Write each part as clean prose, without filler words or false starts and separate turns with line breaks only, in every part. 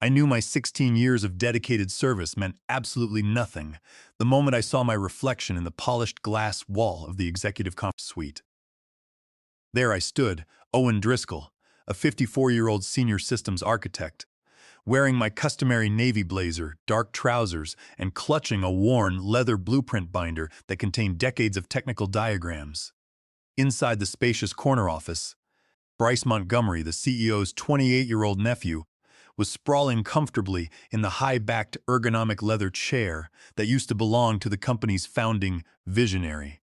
I knew my 16 years of dedicated service meant absolutely nothing the moment I saw my reflection in the polished glass wall of the executive conference suite. There I stood, Owen Driscoll, a 54-year-old senior systems architect, wearing my customary navy blazer, dark trousers, and clutching a worn leather blueprint binder that contained decades of technical diagrams. Inside the spacious corner office, Bryce Montgomery, the CEO's 28-year-old nephew, was sprawling comfortably in the high-backed ergonomic leather chair that used to belong to the company's founding visionary.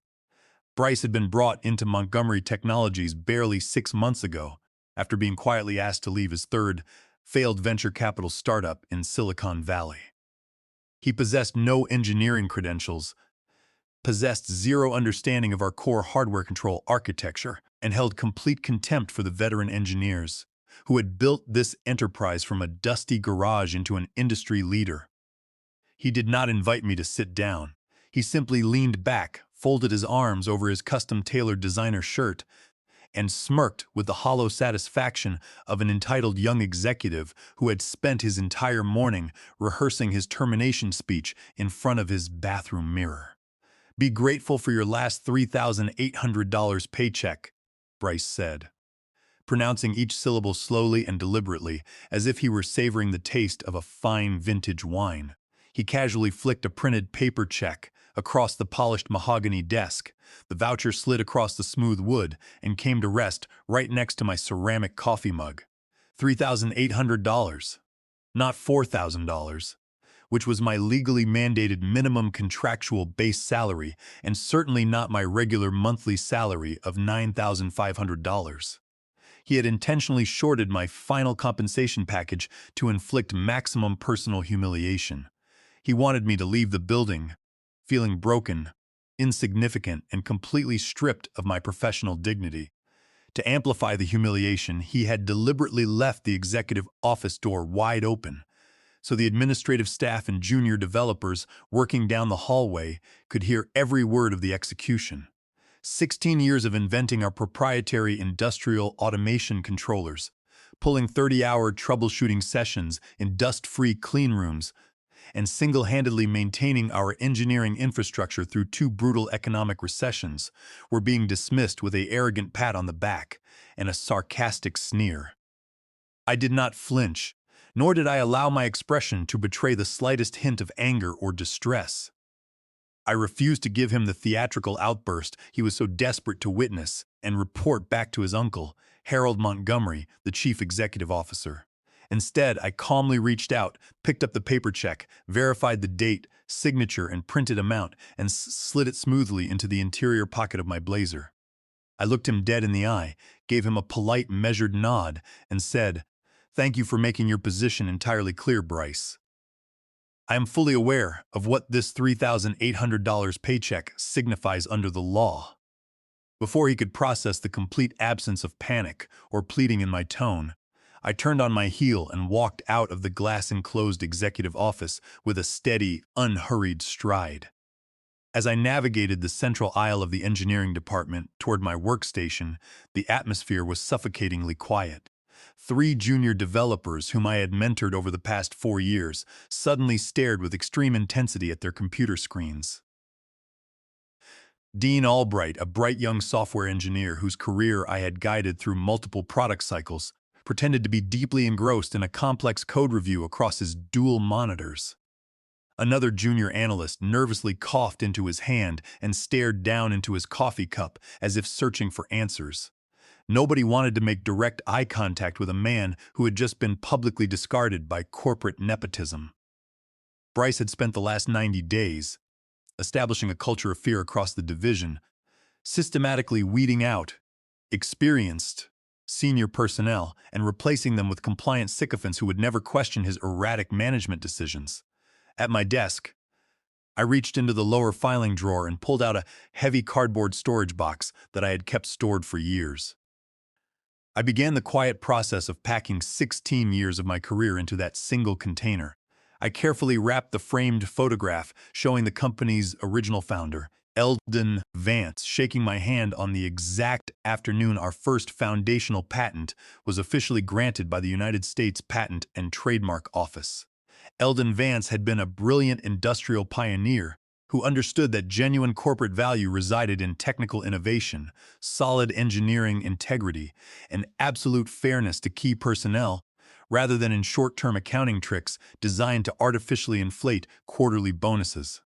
Bryce had been brought into Montgomery Technologies barely 6 months ago, after being quietly asked to leave his third, failed venture capital startup in Silicon Valley. He possessed no engineering credentials, possessed zero understanding of our core hardware control architecture, and held complete contempt for the veteran engineers who had built this enterprise from a dusty garage into an industry leader. He did not invite me to sit down. He simply leaned back, folded his arms over his custom-tailored designer shirt, and smirked with the hollow satisfaction of an entitled young executive who had spent his entire morning rehearsing his termination speech in front of his bathroom mirror. "Be grateful for your last $3,800 paycheck," Bryce said, pronouncing each syllable slowly and deliberately, as if he were savoring the taste of a fine vintage wine. He casually flicked a printed paper check across the polished mahogany desk. The voucher slid across the smooth wood and came to rest right next to my ceramic coffee mug. $3,800, not $4,000, which was my legally mandated minimum contractual base salary and certainly not my regular monthly salary of $9,500. He had intentionally shorted my final compensation package to inflict maximum personal humiliation. He wanted me to leave the building feeling broken, insignificant, and completely stripped of my professional dignity. To amplify the humiliation, he had deliberately left the executive office door wide open, so the administrative staff and junior developers working down the hallway could hear every word of the execution. 16 years of inventing our proprietary industrial automation controllers, pulling 30-hour troubleshooting sessions in dust-free clean rooms, and single-handedly maintaining our engineering infrastructure through 2 brutal economic recessions were being dismissed with an arrogant pat on the back and a sarcastic sneer. I did not flinch, nor did I allow my expression to betray the slightest hint of anger or distress. I refused to give him the theatrical outburst he was so desperate to witness and report back to his uncle, Harold Montgomery, the chief executive officer. Instead, I calmly reached out, picked up the paper check, verified the date, signature, and printed amount, and slid it smoothly into the interior pocket of my blazer. I looked him dead in the eye, gave him a polite, measured nod, and said, "Thank you for making your position entirely clear, Bryce. I am fully aware of what this $3,800 paycheck signifies under the law." Before he could process the complete absence of panic or pleading in my tone, I turned on my heel and walked out of the glass-enclosed executive office with a steady, unhurried stride. As I navigated the central aisle of the engineering department toward my workstation, the atmosphere was suffocatingly quiet. 3 junior developers whom I had mentored over the past 4 years suddenly stared with extreme intensity at their computer screens. Dean Albright, a bright young software engineer whose career I had guided through multiple product cycles, pretended to be deeply engrossed in a complex code review across his dual monitors. Another junior analyst nervously coughed into his hand and stared down into his coffee cup as if searching for answers. Nobody wanted to make direct eye contact with a man who had just been publicly discarded by corporate nepotism. Bryce had spent the last 90 days establishing a culture of fear across the division, systematically weeding out experienced senior personnel and replacing them with compliant sycophants who would never question his erratic management decisions. At my desk, I reached into the lower filing drawer and pulled out a heavy cardboard storage box that I had kept stored for years. I began the quiet process of packing 16 years of my career into that single container. I carefully wrapped the framed photograph showing the company's original founder, Eldon Vance, shaking my hand on the exact afternoon our first foundational patent was officially granted by the United States Patent and Trademark Office. Eldon Vance had been a brilliant industrial pioneer who understood that genuine corporate value resided in technical innovation, solid engineering integrity, and absolute fairness to key personnel, rather than in short-term accounting tricks designed to artificially inflate quarterly bonuses.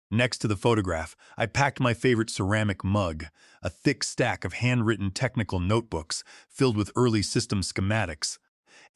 Next to the photograph, I packed my favorite ceramic mug, a thick stack of handwritten technical notebooks filled with early system schematics,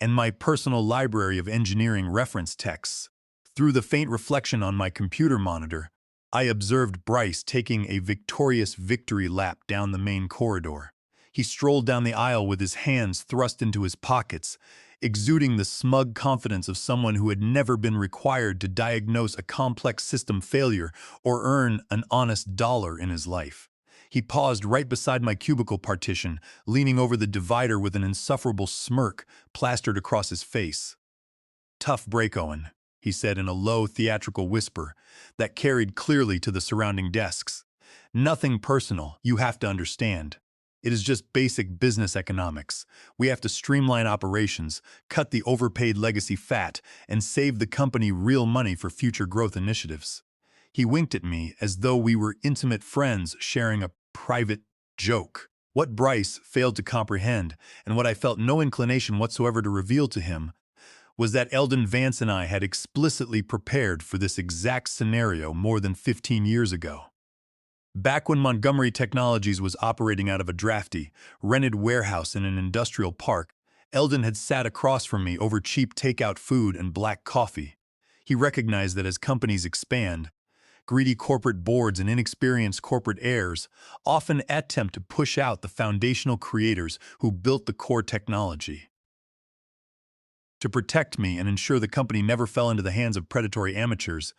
and my personal library of engineering reference texts. Through the faint reflection on my computer monitor, I observed Bryce taking a victorious victory lap down the main corridor. He strolled down the aisle with his hands thrust into his pockets, exuding the smug confidence of someone who had never been required to diagnose a complex system failure or earn an honest dollar in his life. He paused right beside my cubicle partition, leaning over the divider with an insufferable smirk plastered across his face. "Tough break, Owen," he said in a low, theatrical whisper that carried clearly to the surrounding desks. "Nothing personal, you have to understand. It is just basic business economics. We have to streamline operations, cut the overpaid legacy fat, and save the company real money for future growth initiatives." He winked at me as though we were intimate friends sharing a private joke. What Bryce failed to comprehend, and what I felt no inclination whatsoever to reveal to him, was that Eldon Vance and I had explicitly prepared for this exact scenario more than 15 years ago. Back when Montgomery Technologies was operating out of a drafty, rented warehouse in an industrial park, Eldon had sat across from me over cheap takeout food and black coffee. He recognized that as companies expand, greedy corporate boards and inexperienced corporate heirs often attempt to push out the foundational creators who built the core technology. To protect me and ensure the company never fell into the hands of predatory amateurs,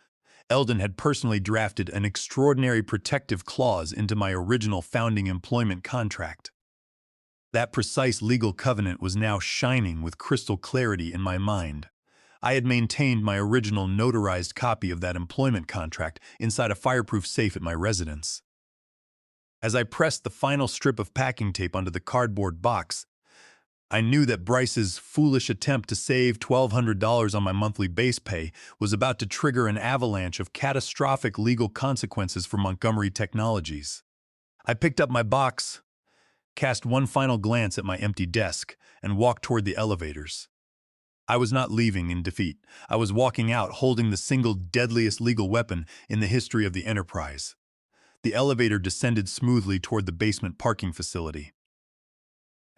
Eldon had personally drafted an extraordinary protective clause into my original founding employment contract. That precise legal covenant was now shining with crystal clarity in my mind. I had maintained my original notarized copy of that employment contract inside a fireproof safe at my residence. As I pressed the final strip of packing tape onto the cardboard box, I knew that Bryce's foolish attempt to save $1,200 on my monthly base pay was about to trigger an avalanche of catastrophic legal consequences for Montgomery Technologies. I picked up my box, cast one final glance at my empty desk, and walked toward the elevators. I was not leaving in defeat. I was walking out holding the single deadliest legal weapon in the history of the enterprise. The elevator descended smoothly toward the basement parking facility.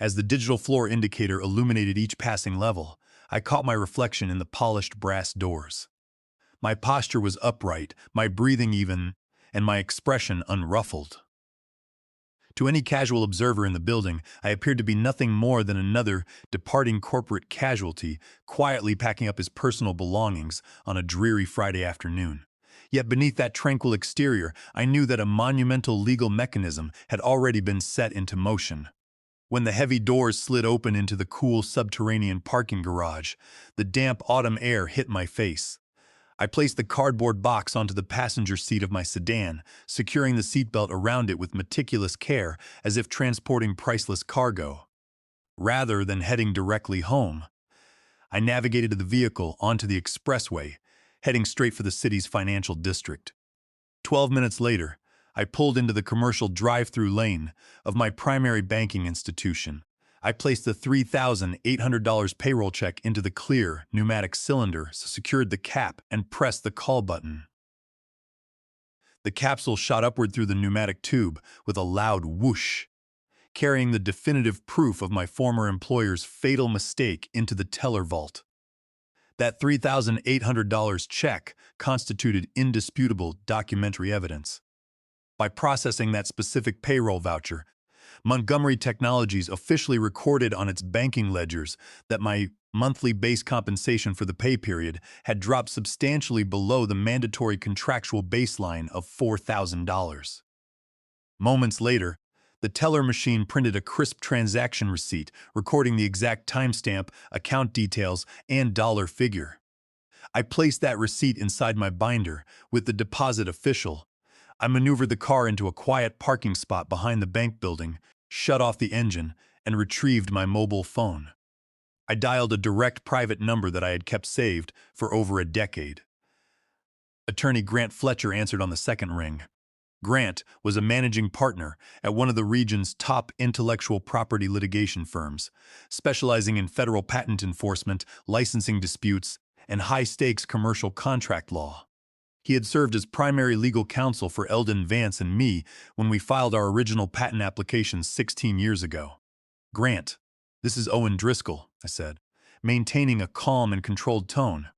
As the digital floor indicator illuminated each passing level, I caught my reflection in the polished brass doors. My posture was upright, my breathing even, and my expression unruffled. To any casual observer in the building, I appeared to be nothing more than another departing corporate casualty, quietly packing up his personal belongings on a dreary Friday afternoon. Yet beneath that tranquil exterior, I knew that a monumental legal mechanism had already been set into motion. When the heavy doors slid open into the cool subterranean parking garage, the damp autumn air hit my face. I placed the cardboard box onto the passenger seat of my sedan, securing the seatbelt around it with meticulous care as if transporting priceless cargo. Rather than heading directly home, I navigated the vehicle onto the expressway, heading straight for the city's financial district. 12 minutes later, I pulled into the commercial drive-through lane of my primary banking institution. I placed the $3,800 payroll check into the clear, pneumatic cylinder, secured the cap, and pressed the call button. The capsule shot upward through the pneumatic tube with a loud whoosh, carrying the definitive proof of my former employer's fatal mistake into the teller vault. That $3,800 check constituted indisputable documentary evidence. By processing that specific payroll voucher, Montgomery Technologies officially recorded on its banking ledgers that my monthly base compensation for the pay period had dropped substantially below the mandatory contractual baseline of $4,000. Moments later, the teller machine printed a crisp transaction receipt recording the exact timestamp, account details, and dollar figure. I placed that receipt inside my binder with the deposit official. I maneuvered the car into a quiet parking spot behind the bank building, shut off the engine, and retrieved my mobile phone. I dialed a direct private number that I had kept saved for over a decade. Attorney Grant Fletcher answered on the second ring. Grant was a managing partner at one of the region's top intellectual property litigation firms, specializing in federal patent enforcement, licensing disputes, and high-stakes commercial contract law. He had served as primary legal counsel for Eldon Vance and me when we filed our original patent application 16 years ago. "Grant, this is Owen Driscoll," I said, maintaining a calm and controlled tone.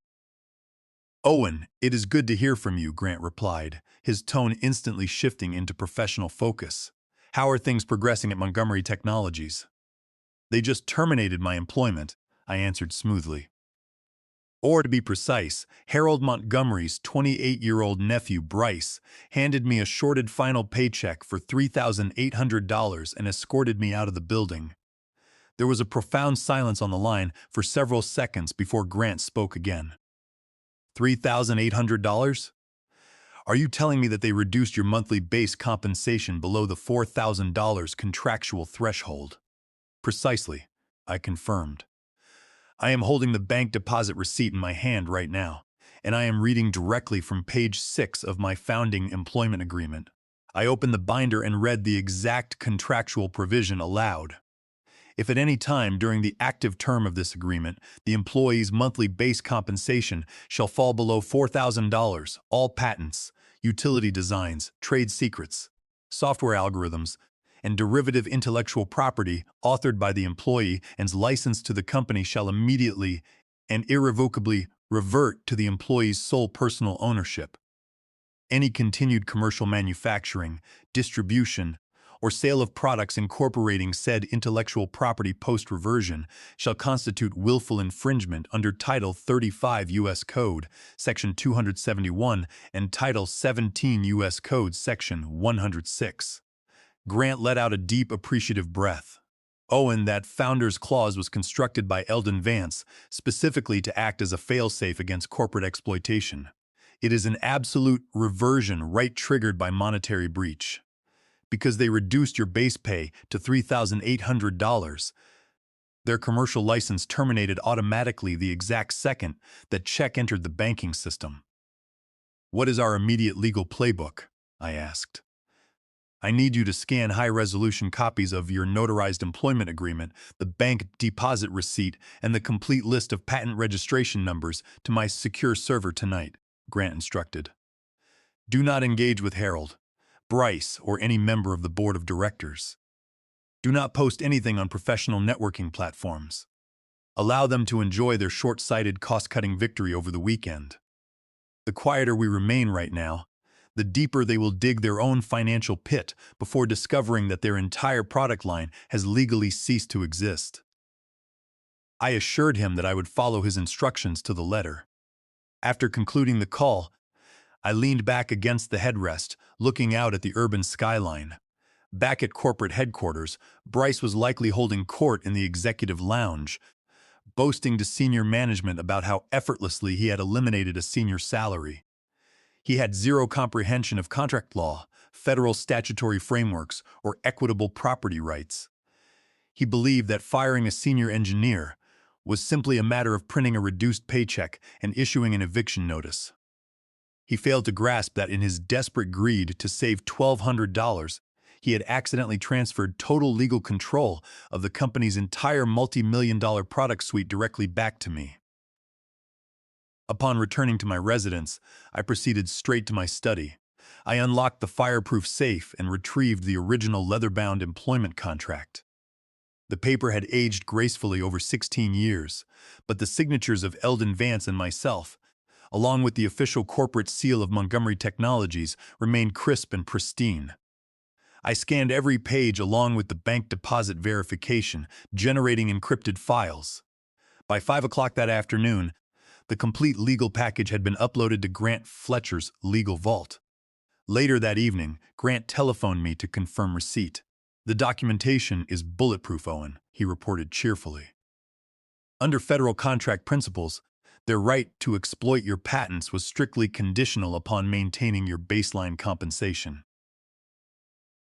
"Owen, it is good to hear from you," Grant replied, his tone instantly shifting into professional focus. "How are things progressing at Montgomery Technologies?" "They just terminated my employment," I answered smoothly. Or to be precise, Harold Montgomery's 28-year-old nephew, Bryce, handed me a shorted final paycheck for $3,800 and escorted me out of the building. There was a profound silence on the line for several seconds before Grant spoke again. $3,800? Are you telling me that they reduced your monthly base compensation below the $4,000 contractual threshold? Precisely, I confirmed. I am holding the bank deposit receipt in my hand right now, and I am reading directly from page 6 of my founding employment agreement. I opened the binder and read the exact contractual provision aloud. If at any time during the active term of this agreement, the employee's monthly base compensation shall fall below $4,000, all patents, utility designs, trade secrets, software algorithms, and derivative intellectual property authored by the employee and licensed to the company shall immediately and irrevocably revert to the employee's sole personal ownership. Any continued commercial manufacturing, distribution, or sale of products incorporating said intellectual property post-reversion shall constitute willful infringement under Title 35 U.S. Code, Section 271, and Title 17 U.S. Code, Section 106. Grant let out a deep, appreciative breath. Owen, that founder's clause was constructed by Eldon Vance specifically to act as a fail-safe against corporate exploitation. It is an absolute reversion right triggered by monetary breach. Because they reduced your base pay to $3,800, their commercial license terminated automatically the exact second that check entered the banking system. "What is our immediate legal playbook?" I asked. "I need you to scan high-resolution copies of your notarized employment agreement, the bank deposit receipt, and the complete list of patent registration numbers to my secure server tonight," Grant instructed. "Do not engage with Harold, Bryce, or any member of the board of directors. Do not post anything on professional networking platforms. Allow them to enjoy their short-sighted, cost-cutting victory over the weekend. The quieter we remain right now, the deeper they will dig their own financial pit before discovering that their entire product line has legally ceased to exist." I assured him that I would follow his instructions to the letter. After concluding the call, I leaned back against the headrest, looking out at the urban skyline. Back at corporate headquarters, Bryce was likely holding court in the executive lounge, boasting to senior management about how effortlessly he had eliminated a senior salary. He had zero comprehension of contract law, federal statutory frameworks, or equitable property rights. He believed that firing a senior engineer was simply a matter of printing a reduced paycheck and issuing an eviction notice. He failed to grasp that in his desperate greed to save $1,200, he had accidentally transferred total legal control of the company's entire multi-million-dollar product suite directly back to me. Upon returning to my residence, I proceeded straight to my study. I unlocked the fireproof safe and retrieved the original leather-bound employment contract. The paper had aged gracefully over 16 years, but the signatures of Eldon Vance and myself, along with the official corporate seal of Montgomery Technologies, remained crisp and pristine. I scanned every page along with the bank deposit verification, generating encrypted files. By 5 o'clock that afternoon, the complete legal package had been uploaded to Grant Fletcher's legal vault. Later that evening, Grant telephoned me to confirm receipt. "The documentation is bulletproof, Owen," he reported cheerfully. "Under federal contract principles, Their right to exploit your patents was strictly conditional upon maintaining your baseline compensation.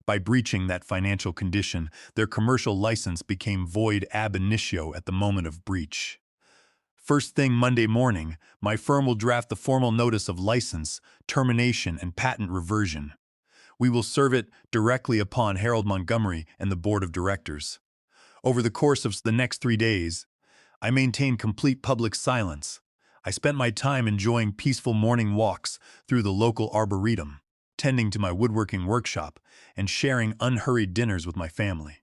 By breaching that financial condition, their commercial license became void ab initio at the moment of breach. First thing Monday morning, my firm will draft the formal notice of license, termination, and patent reversion. We will serve it directly upon Harold Montgomery and the board of directors. Over the course of the next 3 days, I maintained complete public silence. I spent my time enjoying peaceful morning walks through the local arboretum, tending to my woodworking workshop, and sharing unhurried dinners with my family.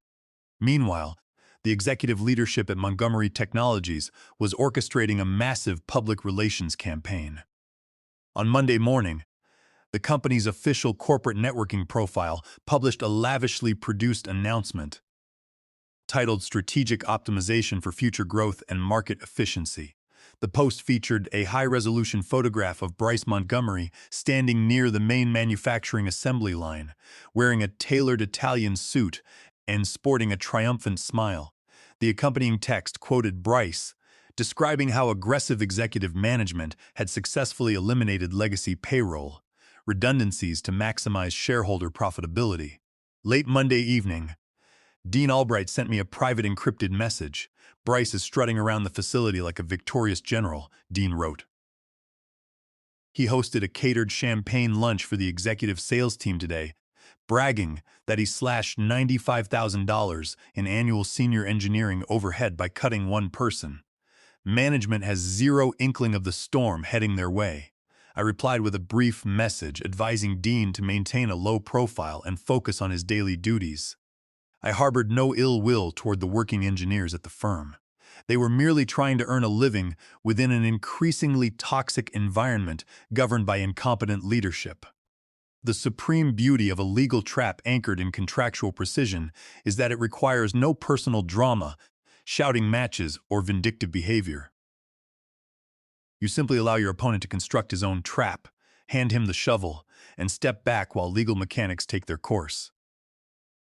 Meanwhile, the executive leadership at Montgomery Technologies was orchestrating a massive public relations campaign. On Monday morning, the company's official corporate networking profile published a lavishly produced announcement titled Strategic Optimization for Future Growth and Market Efficiency. The post featured a high-resolution photograph of Bryce Montgomery standing near the main manufacturing assembly line, wearing a tailored Italian suit and sporting a triumphant smile. The accompanying text quoted Bryce, describing how aggressive executive management had successfully eliminated legacy payroll, redundancies to maximize shareholder profitability. Late Monday evening, Dean Albright sent me a private encrypted message. Bryce is strutting around the facility like a victorious general, Dean wrote. He hosted a catered champagne lunch for the executive sales team today, bragging that he slashed $95,000 in annual senior engineering overhead by cutting one person. Management has zero inkling of the storm heading their way. I replied with a brief message advising Dean to maintain a low profile and focus on his daily duties. I harbored no ill will toward the working engineers at the firm. They were merely trying to earn a living within an increasingly toxic environment governed by incompetent leadership. The supreme beauty of a legal trap anchored in contractual precision is that it requires no personal drama, shouting matches, or vindictive behavior. You simply allow your opponent to construct his own trap, hand him the shovel, and step back while legal mechanics take their course.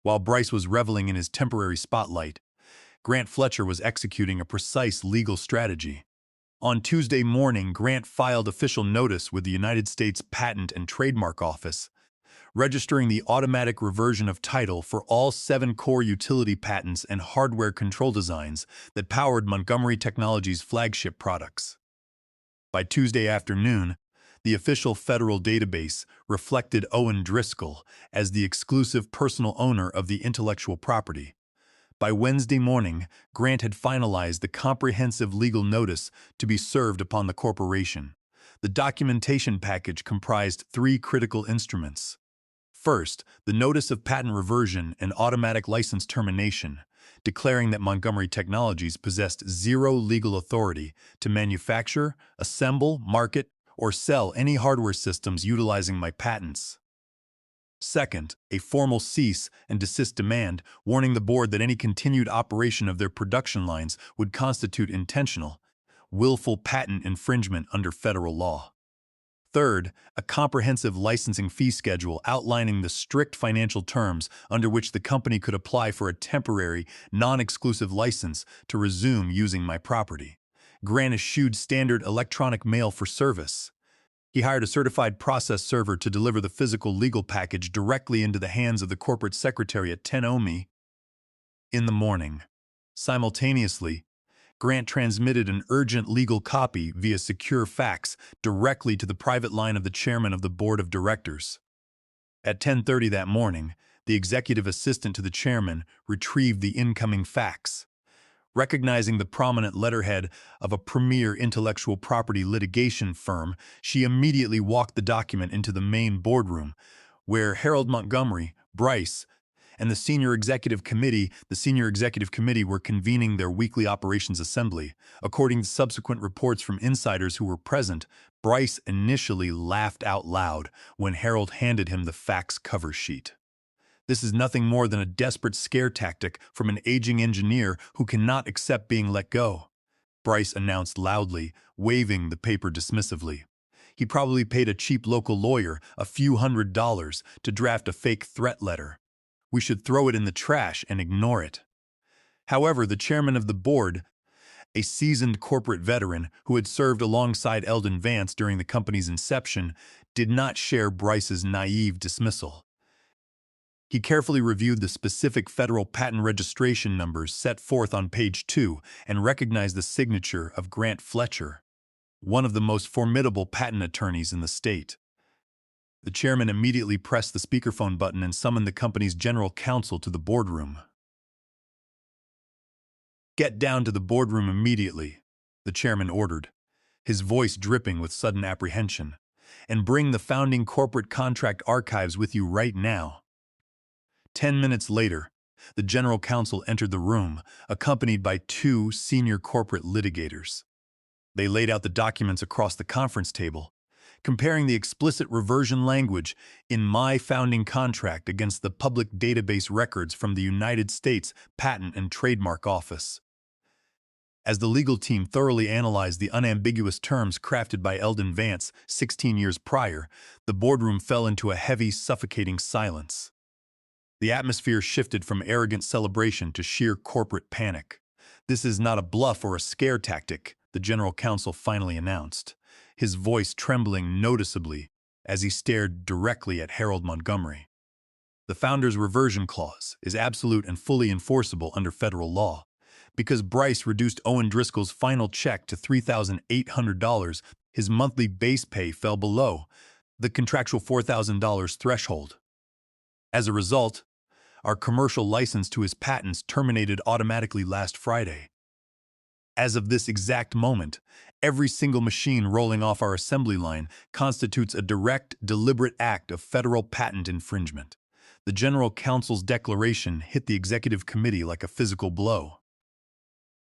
While Bryce was reveling in his temporary spotlight, Grant Fletcher was executing a precise legal strategy. On Tuesday morning, Grant filed official notice with the United States Patent and Trademark Office, registering the automatic reversion of title for all 7 core utility patents and hardware control designs that powered Montgomery Technologies' flagship products. By Tuesday afternoon, the official federal database reflected Owen Driscoll as the exclusive personal owner of the intellectual property. By Wednesday morning, Grant had finalized the comprehensive legal notice to be served upon the corporation. The documentation package comprised 3 critical instruments. First, the Notice of Patent Reversion and Automatic License Termination, declaring that Montgomery Technologies possessed zero legal authority to manufacture, assemble, market, or sell any hardware systems utilizing my patents. Second, a formal cease and desist demand warning the board that any continued operation of their production lines would constitute intentional, willful patent infringement under federal law. Third, a comprehensive licensing fee schedule outlining the strict financial terms under which the company could apply for a temporary, non-exclusive license to resume using my property. Grant eschewed standard electronic mail for service. He hired a certified process server to deliver the physical legal package directly into the hands of the corporate secretary at 10 OMI in the morning. Simultaneously, Grant transmitted an urgent legal copy via secure fax directly to the private line of the chairman of the board of directors. At 10:30 that morning, the executive assistant to the chairman retrieved the incoming fax. Recognizing the prominent letterhead of a premier intellectual property litigation firm, she immediately walked the document into the main boardroom, where Harold Montgomery, Bryce, and the Senior Executive Committee were convening their weekly operations assembly. According to subsequent reports from insiders who were present, Bryce initially laughed out loud when Harold handed him the fax cover sheet. This is nothing more than a desperate scare tactic from an aging engineer who cannot accept being let go, Bryce announced loudly, waving the paper dismissively. He probably paid a cheap local lawyer a few $100s to draft a fake threat letter. We should throw it in the trash and ignore it. However, the chairman of the board, A seasoned corporate veteran who had served alongside Eldon Vance during the company's inception did not share Bryce's naive dismissal. He carefully reviewed the specific federal patent registration numbers set forth on page 2 and recognized the signature of Grant Fletcher, one of the most formidable patent attorneys in the state. The chairman immediately pressed the speakerphone button and summoned the company's general counsel to the boardroom. "Get down to the boardroom immediately," the chairman ordered, his voice dripping with sudden apprehension, "and bring the founding corporate contract archives with you right now." 10 minutes later, the general counsel entered the room, accompanied by 2 senior corporate litigators. They laid out the documents across the conference table, comparing the explicit reversion language in my founding contract against the public database records from the United States Patent and Trademark Office. As the legal team thoroughly analyzed the unambiguous terms crafted by Eldon Vance 16 years prior, the boardroom fell into a heavy, suffocating silence. The atmosphere shifted from arrogant celebration to sheer corporate panic. "This is not a bluff or a scare tactic," the general counsel finally announced, his voice trembling noticeably as he stared directly at Harold Montgomery. "The founder's reversion clause is absolute and fully enforceable under federal law. Because Bryce reduced Owen Driscoll's final check to $3,800, his monthly base pay fell below the contractual $4,000 threshold. As a result, our commercial license to his patents terminated automatically last Friday. As of this exact moment, every single machine rolling off our assembly line constitutes a direct, deliberate act of federal patent infringement." The general counsel's declaration hit the executive committee like a physical blow.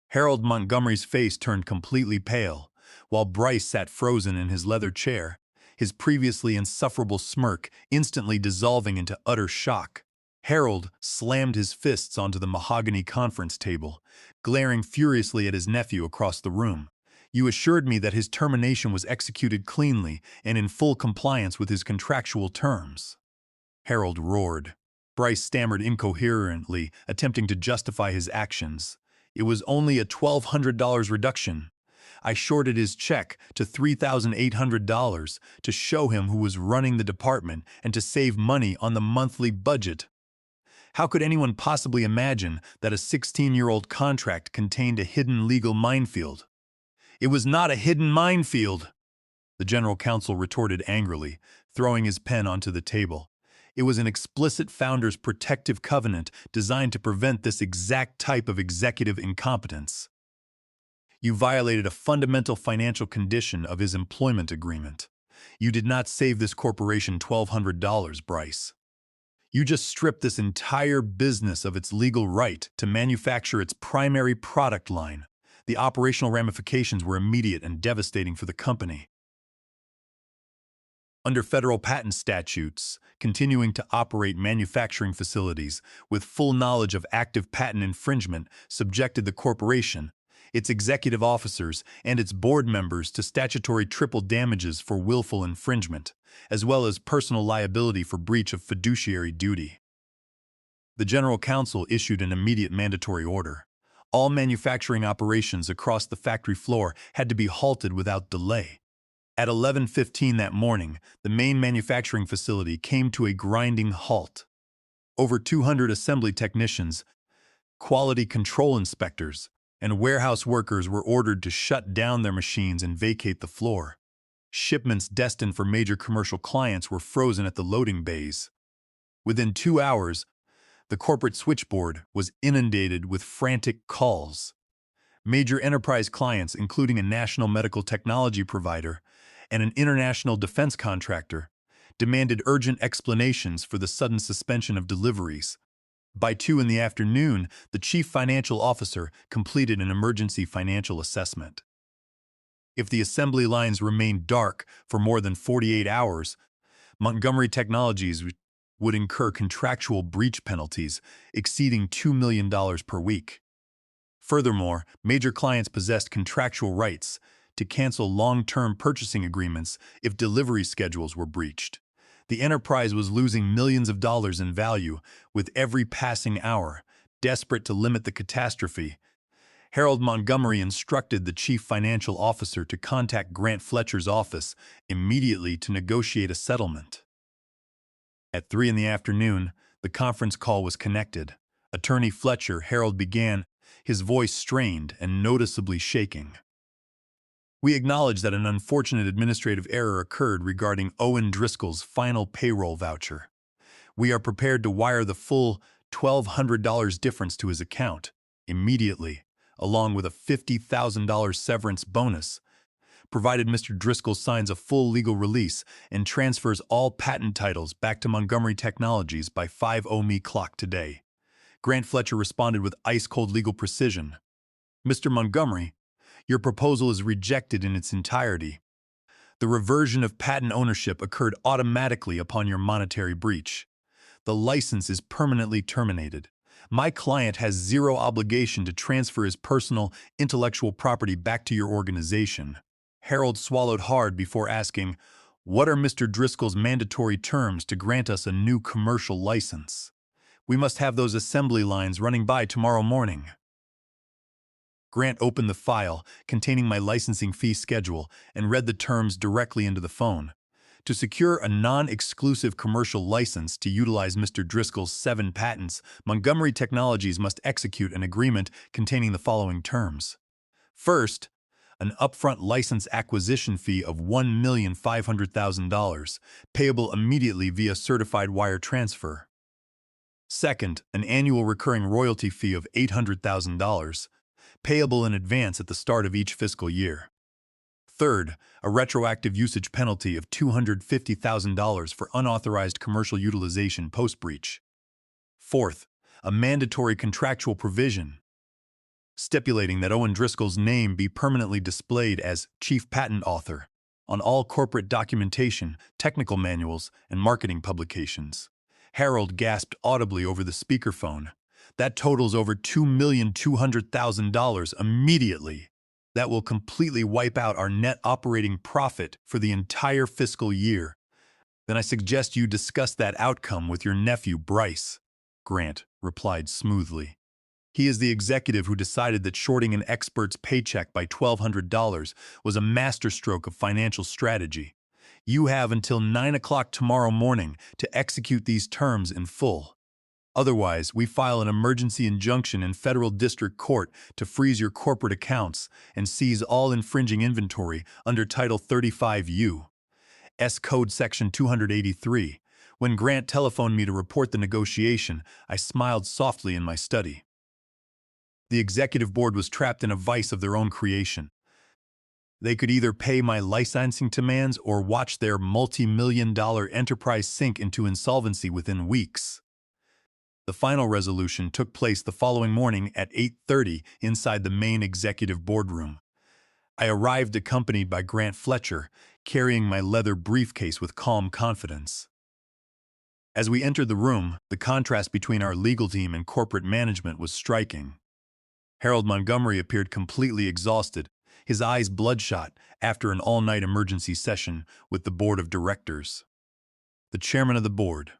Harold Montgomery's face turned completely pale, while Bryce sat frozen in his leather chair, his previously insufferable smirk instantly dissolving into utter shock. Harold slammed his fists onto the mahogany conference table, glaring furiously at his nephew across the room. "You assured me that his termination was executed cleanly and in full compliance with his contractual terms." Harold roared. Bryce stammered incoherently, attempting to justify his actions. "It was only a $1,200 reduction. I shorted his check to $3,800 to show him who was running the department and to save money on the monthly budget. How could anyone possibly imagine that a 16-year-old contract contained a hidden legal minefield?" "It was not a hidden minefield," the general counsel retorted angrily, throwing his pen onto the table. "It was an explicit founder's protective covenant designed to prevent this exact type of executive incompetence. You violated a fundamental financial condition of his employment agreement. You did not save this corporation $1,200, Bryce. You just stripped this entire business of its legal right to manufacture its primary product line. The operational ramifications were immediate and devastating for the company." Under federal patent statutes, continuing to operate manufacturing facilities with full knowledge of active patent infringement subjected the corporation, its executive officers, and its board members to statutory triple damages for willful infringement, as well as personal liability for breach of fiduciary duty. The general counsel issued an immediate mandatory order. All manufacturing operations across the factory floor had to be halted without delay. At 11:15 that morning, the main manufacturing facility came to a grinding halt. Over 200 assembly technicians, quality control inspectors, and warehouse workers were ordered to shut down their machines and vacate the floor. Shipments destined for major commercial clients were frozen at the loading bays. Within 2 hours, the corporate switchboard was inundated with frantic calls. Major enterprise clients, including a national medical technology provider and an international defense contractor, demanded urgent explanations for the sudden suspension of deliveries. By 2 in the afternoon, the chief financial officer completed an emergency financial assessment. If the assembly lines remained dark for more than 48 hours, Montgomery Technologies would incur contractual breach penalties exceeding $2 million per week. Furthermore, major clients possessed contractual rights to cancel long-term purchasing agreements if delivery schedules were breached. The enterprise was losing millions of dollars in value with every passing hour. Desperate to limit the catastrophe, Harold Montgomery instructed the chief financial officer to contact Grant Fletcher's office immediately to negotiate a settlement. At 3 in the afternoon, the conference call was connected. Attorney Fletcher, Harold began, his voice strained and noticeably shaking. We acknowledge that an unfortunate administrative error occurred regarding Owen Driscoll's final payroll voucher. We are prepared to wire the full $1,200 difference to his account immediately, along with a $50,000 severance bonus, provided Mr. Driscoll signs a full legal release and transfers all patent titles back to Montgomery Technologies by 5:00 me clock today. Grant Fletcher responded with ice-cold legal precision. Mr. Montgomery, your proposal is rejected in its entirety. The reversion of patent ownership occurred automatically upon your monetary breach. The license is permanently terminated. My client has zero obligation to transfer his personal intellectual property back to your organization. Harold swallowed hard before asking, "What are Mr. Driscoll's mandatory terms to grant us a new commercial license? We must have those assembly lines running by tomorrow morning." Grant opened the file containing my licensing fee schedule and read the terms directly into the phone. To secure a non-exclusive commercial license to utilize Mr. Driscoll's 7 patents, Montgomery Technologies must execute an agreement containing the following terms. First, an upfront license acquisition fee of $1,500,000, payable immediately via certified wire transfer. Second, an annual recurring royalty fee of $800,000, payable in advance at the start of each fiscal year. Third, a retroactive usage penalty of $250,000 for unauthorized commercial utilization post-breach. Fourth, a mandatory contractual provision stipulating that Owen Driscoll's name be permanently displayed as Chief Patent Author on all corporate documentation, technical manuals, and marketing publications. Harold gasped audibly over the speakerphone. That totals over $2,200,000 immediately. That will completely wipe out our net operating profit for the entire fiscal year. Then I suggest you discuss that outcome with your nephew, Bryce, Grant replied smoothly. He is the executive who decided that shorting an expert's paycheck by $1,200 was a masterstroke of financial strategy. You have until 9 o'clock tomorrow morning to execute these terms in full. Otherwise, we file an emergency injunction in federal district court to freeze your corporate accounts and seize all infringing inventory under Title 35 U.S. Code Section 283. When Grant telephoned me to report the negotiation, I smiled softly in my study. The executive board was trapped in a vice of their own creation. They could either pay my licensing demands or watch their multi-million-dollar enterprise sink into insolvency within weeks. The final resolution took place the following morning at 8:30 inside the main executive boardroom. I arrived accompanied by Grant Fletcher, carrying my leather briefcase with calm confidence. As we entered the room, the contrast between our legal team and corporate management was striking. Harold Montgomery appeared completely exhausted, his eyes bloodshot after an all-night emergency session with the board of directors. The chairman of the board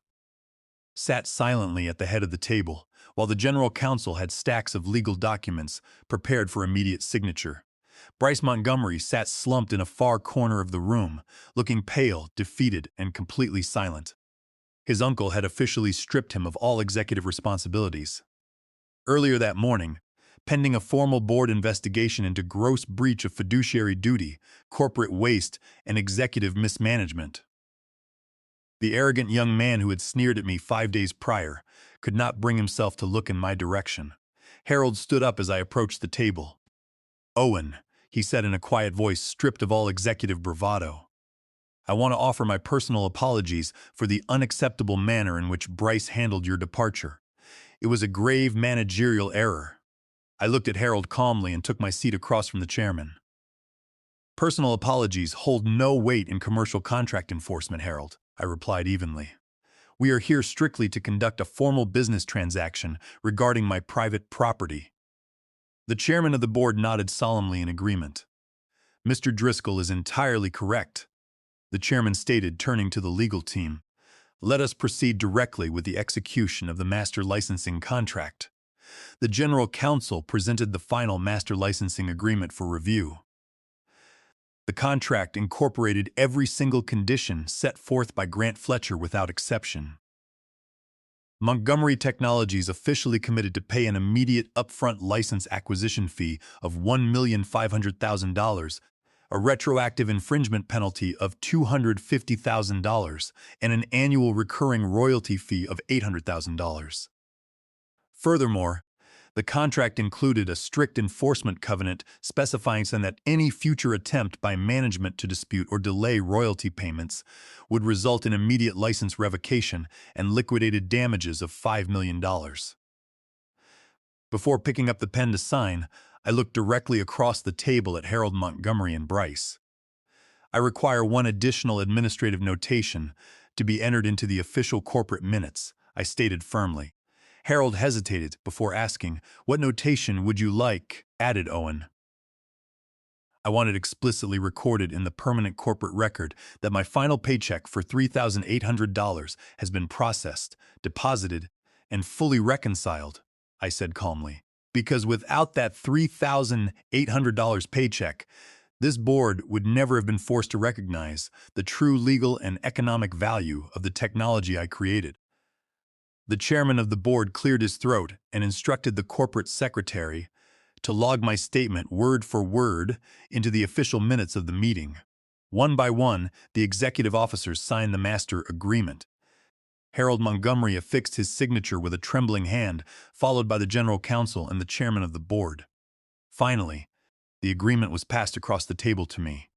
sat silently at the head of the table, while the general counsel had stacks of legal documents prepared for immediate signature. Bryce Montgomery sat slumped in a far corner of the room, looking pale, defeated, and completely silent. His uncle had officially stripped him of all executive responsibilities. Earlier that morning, pending a formal board investigation into gross breach of fiduciary duty, corporate waste, and executive mismanagement. The arrogant young man who had sneered at me 5 days prior could not bring himself to look in my direction. Harold stood up as I approached the table. "Owen," he said in a quiet voice stripped of all executive bravado, "I want to offer my personal apologies for the unacceptable manner in which Bryce handled your departure. It was a grave managerial error." I looked at Harold calmly and took my seat across from the chairman. "Personal apologies hold no weight in commercial contract enforcement, Harold," I replied evenly. "We are here strictly to conduct a formal business transaction regarding my private property." The chairman of the board nodded solemnly in agreement. "Mr. Driscoll is entirely correct," the chairman stated, turning to the legal team. "Let us proceed directly with the execution of the master licensing contract. The General Counsel presented the final master licensing agreement for review. The contract incorporated every single condition set forth by Grant Fletcher without exception. Montgomery Technologies officially committed to pay an immediate upfront license acquisition fee of $1,500,000, a retroactive infringement penalty of $250,000, and an annual recurring royalty fee of $800,000. Furthermore, the contract included a strict enforcement covenant specifying that any future attempt by management to dispute or delay royalty payments would result in immediate license revocation and liquidated damages of $5 million. Before picking up the pen to sign, I looked directly across the table at Harold, Montgomery, and Bryce. I require one additional administrative notation to be entered into the official corporate minutes, I stated firmly. Harold hesitated before asking, "What notation would you like?" added Owen. I want it explicitly recorded in the permanent corporate record that my final paycheck for $3,800 has been processed, deposited, and fully reconciled, I said calmly. Because without that $3,800 paycheck, this board would never have been forced to recognize the true legal and economic value of the technology I created. The chairman of the board cleared his throat and instructed the corporate secretary to log my statement word for word into the official minutes of the meeting. One by one, the executive officers signed the master agreement. Harold Montgomery affixed his signature with a trembling hand, followed by the general counsel and the chairman of the board. Finally, the agreement was passed across the table to me.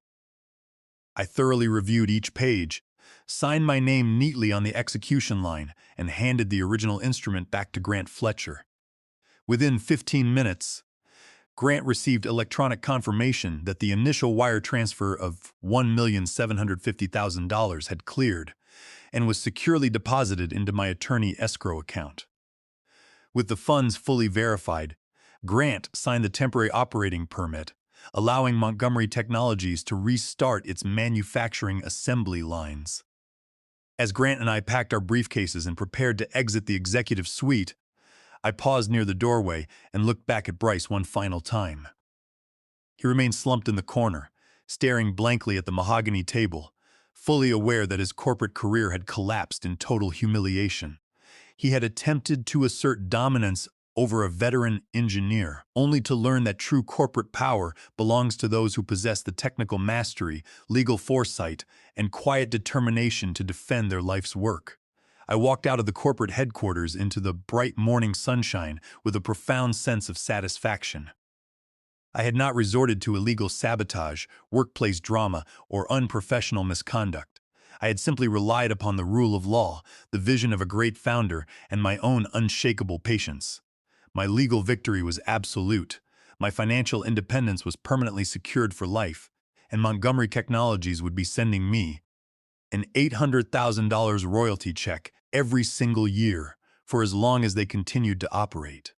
I thoroughly reviewed each page, signed my name neatly on the execution line, and handed the original instrument back to Grant Fletcher. Within 15 minutes, Grant received electronic confirmation that the initial wire transfer of $1,750,000 had cleared and was securely deposited into my attorney escrow account. With the funds fully verified, Grant signed the temporary operating permit, allowing Montgomery Technologies to restart its manufacturing assembly lines. As Grant and I packed our briefcases and prepared to exit the executive suite, I paused near the doorway and looked back at Bryce one final time. He remained slumped in the corner, staring blankly at the mahogany table, fully aware that his corporate career had collapsed in total humiliation. He had attempted to assert dominance over a veteran engineer, only to learn that true corporate power belongs to those who possess the technical mastery, legal foresight, and quiet determination to defend their life's work. I walked out of the corporate headquarters into the bright morning sunshine with a profound sense of satisfaction. I had not resorted to illegal sabotage, workplace drama, or unprofessional misconduct. I had simply relied upon the rule of law, the vision of a great founder, and my own unshakable patience. My legal victory was absolute, my financial independence was permanently secured for life, and Montgomery Technologies would be sending me an $800,000 royalty check every single year for as long as they continued to operate.